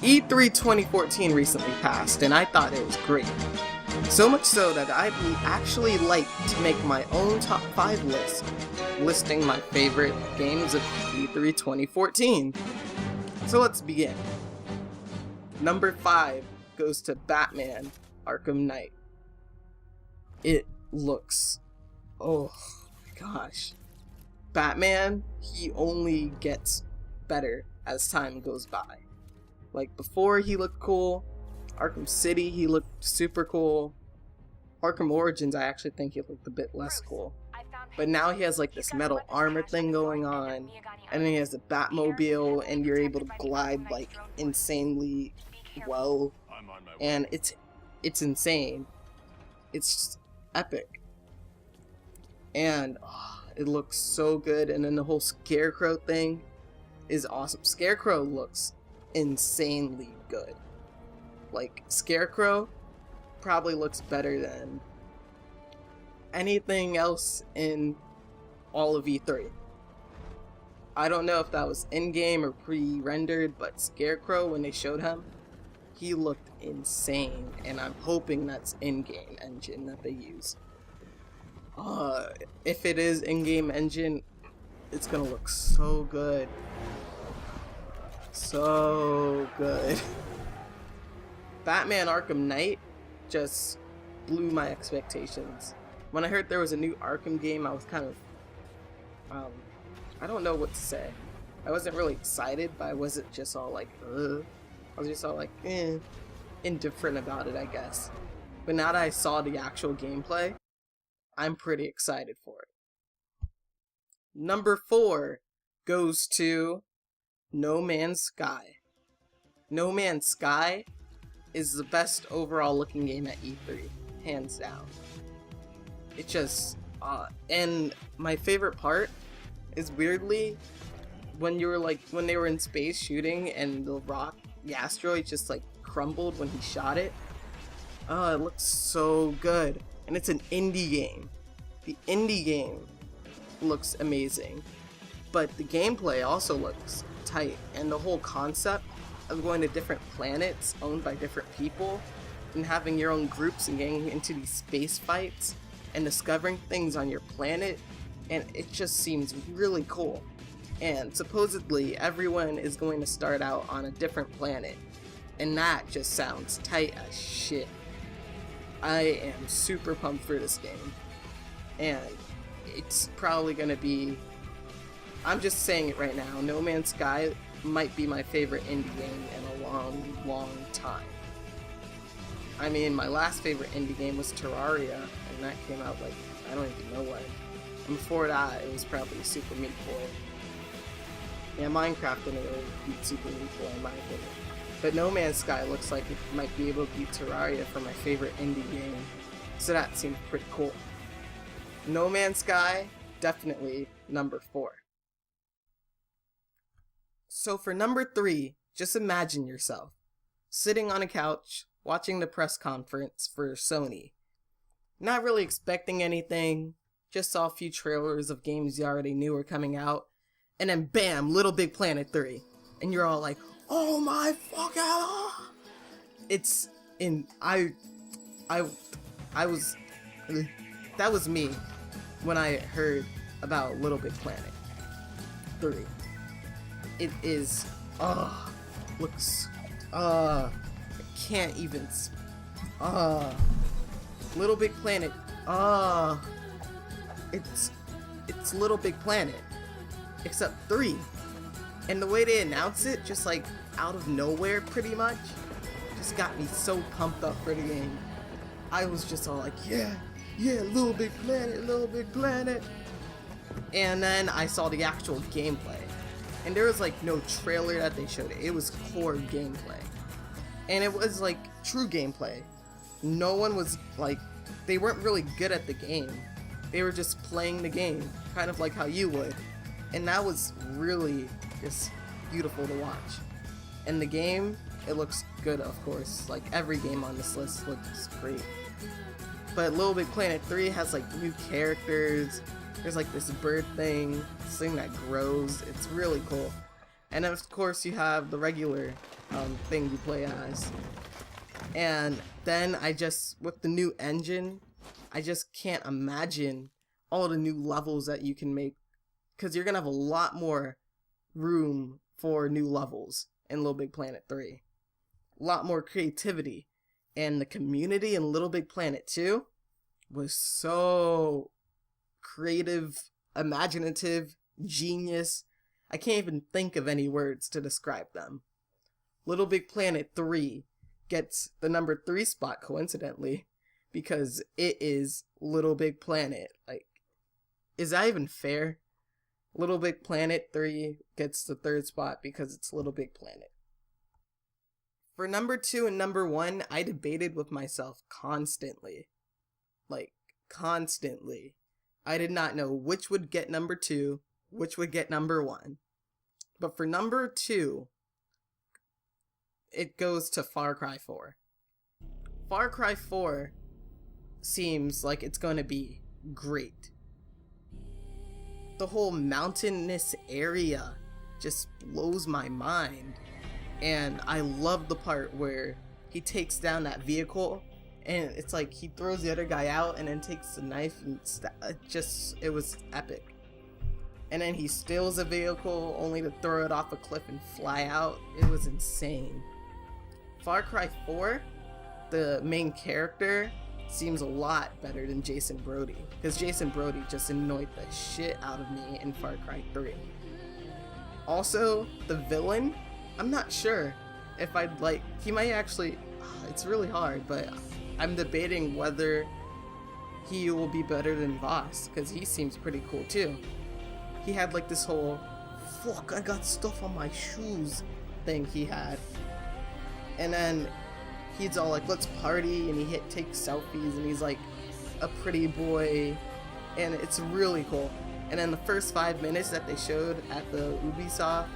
E3 2014 recently passed, and I thought it was great. So much so that I'd actually like to make my own top 5 list, listing my favorite games of E3 2014. So let's begin. Number 5 goes to Batman Arkham Knight. It looks... oh my gosh. Batman, he only gets better as time goes by. Like, before he looked cool. Arkham City, he looked super cool. Arkham Origins, I actually think he looked a bit less cool. But now he has like this metal armor thing going on, and then he has a Batmobile, and you're able to glide like insanely well, and it's insane. It's just epic, and it looks so good. And then the whole Scarecrow thing is awesome. Scarecrow looks insanely good. Like, Scarecrow probably looks better than anything else in all of E3. I don't know if that was in-game or pre-rendered, but Scarecrow, when they showed him, he looked insane, and I'm hoping that's in-game engine that they use. If it is in-game engine, it's gonna look so good. So good. Batman Arkham Knight just blew my expectations. When I heard there was a new Arkham game, I was kind of, I don't know what to say. I wasn't really excited, but I wasn't just all like, ugh. I was just all like, indifferent about it, I guess. But now that I saw the actual gameplay, I'm pretty excited for it. Number 4 goes to No Man's Sky. No Man's Sky is the best overall looking game at E3, hands down. It just, and my favorite part is, weirdly, when they were in space shooting and the asteroid just like crumbled when he shot it. It looks so good. And it's an indie game. The indie game looks amazing. But the gameplay also looks tight, and the whole concept of going to different planets owned by different people and having your own groups and getting into these space fights and discovering things on your planet, and it just seems really cool. And supposedly everyone is going to start out on a different planet, and that just sounds tight as shit. I am super pumped for this game, and it's probably gonna be, I'm just saying it right now, No Man's Sky might be my favorite indie game in a long time. I mean, my last favorite indie game was Terraria, and that came out like, I don't even know when. And before that, it was probably Super Meat Boy. Yeah, Minecraft didn't really beat Super Meat Boy in my opinion. But No Man's Sky looks like it might be able to beat Terraria for my favorite indie game. So that seems pretty cool. No Man's Sky, definitely number 4. So for number 3, just imagine yourself sitting on a couch watching the press conference for Sony. Not really expecting anything, just saw a few trailers of games you already knew were coming out, and then bam, Little Big Planet 3. And you're all like, oh my fuck god! It's in, I was, that was me when I heard about Little Big Planet 3. It is, looks, I can't even, Little Big Planet, it's Little Big Planet, except 3. And the way they announce it, just like out of nowhere pretty much, just got me so pumped up for the game. I was just all like, yeah, Little Big Planet. And then I saw the actual gameplay. And there was like no trailer that they showed it was core gameplay. And it was like true gameplay. No one was like, they weren't really good at the game. They were just playing the game, kind of like how you would. And that was really just beautiful to watch. And the game, it looks good, of course. Like every game on this list looks great. But Little Big Planet 3 has like new characters. There's like this bird thing, this thing that grows. It's really cool. And then of course you have the regular thing you play as. And then with the new engine, I just can't imagine all the new levels that you can make, because you're gonna have a lot more room for new levels in Little Big Planet 3. A lot more creativity. And the community in Little Big Planet 2 was so creative, imaginative, genius. I can't even think of any words to describe them. Little Big Planet 3 gets the number 3 spot coincidentally because it is Little Big Planet. Like, is that even fair? Little Big Planet 3 gets the 3rd spot because it's Little Big Planet. For number 2 and number 1, I debated with myself constantly. Like, constantly. I did not know which would get number 2, which would get number 1. But for number 2, it goes to Far Cry 4. Far Cry 4 seems like it's going to be great. The whole mountainous area just blows my mind. And I love the part where he takes down that vehicle and it's like he throws the other guy out and then takes the knife and it was epic. And then he steals a vehicle only to throw it off a cliff and fly out. It was insane. Far Cry 4, the main character seems a lot better than Jason Brody, because Jason Brody just annoyed the shit out of me in Far Cry 3. Also, the villain, I'm not sure if I'd like, he might actually, it's really hard, but I'm debating whether he will be better than Voss, because he seems pretty cool too. He had like this whole, fuck, I got stuff on my shoes thing he had. And then he's all like, let's party, and he takes selfies, and he's like a pretty boy, and it's really cool. And then the first 5 minutes that they showed at the Ubisoft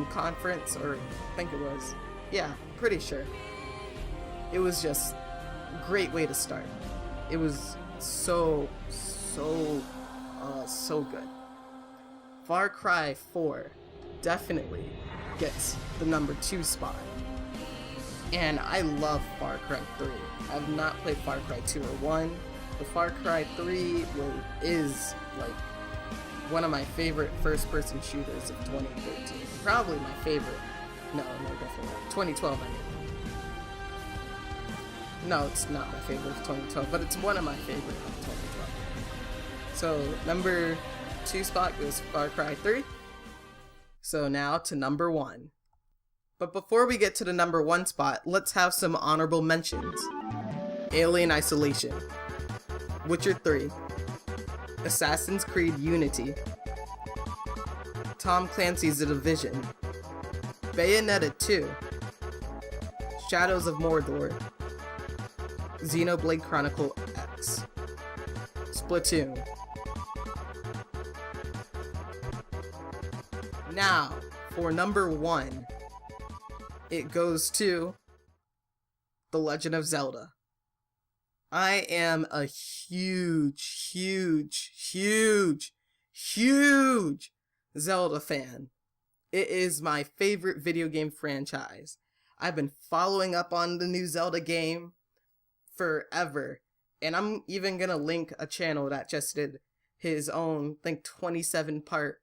conference, or I think it was, yeah, pretty sure, it was just a great way to start. It was so good. Far Cry 4 definitely gets the number 2 spot. And I love Far Cry 3. I've not played Far Cry 2 or 1, but Far Cry 3 is like one of my favorite first-person shooters of 2013. Probably my favorite. No, definitely not. 2012, I mean. No, it's not my favorite of 2012, but it's one of my favorite of 2012. So, number 2 spot goes Far Cry 3. So now to number 1. But before we get to the number 1 spot, let's have some honorable mentions. Alien Isolation, Witcher 3, Assassin's Creed Unity, Tom Clancy's The Division, Bayonetta 2, Shadows of Mordor, Xenoblade Chronicle X, Splatoon. Now, for number 1, it goes to The Legend of Zelda. I am a huge Zelda fan. It is my favorite video game franchise. I've been following up on the new Zelda game forever. And I'm even gonna link a channel that just did his own, I think, 27-part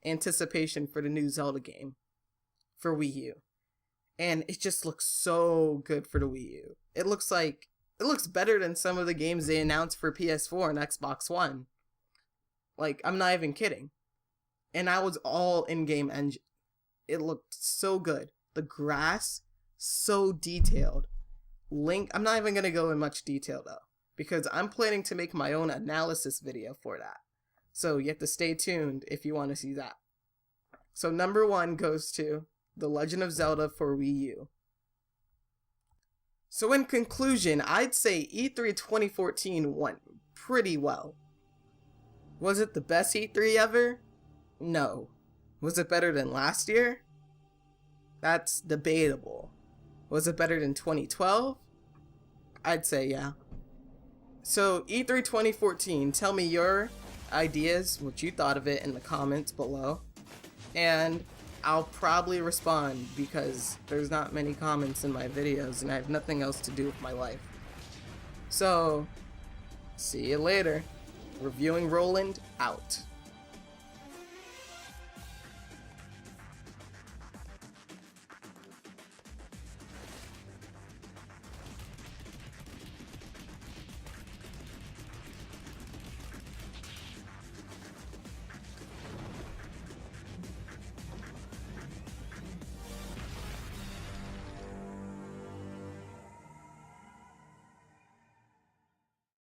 anticipation for the new Zelda game for Wii U. And it just looks so good for the Wii U. It looks better than some of the games they announced for PS4 and Xbox One. Like, I'm not even kidding. And I was all in-game engine. It looked so good. The grass, so detailed. Link, I'm not even going to go in much detail though, because I'm planning to make my own analysis video for that. So you have to stay tuned if you want to see that. So number 1 goes to The Legend of Zelda for Wii U. So in conclusion, I'd say E3 2014 went pretty well. Was it the best E3 ever? No. Was it better than last year? That's debatable. Was it better than 2012? I'd say yeah. So E3 2014, tell me your ideas, what you thought of it in the comments below. And I'll probably respond because there's not many comments in my videos and I have nothing else to do with my life. So, see you later. ReviewingRoland out.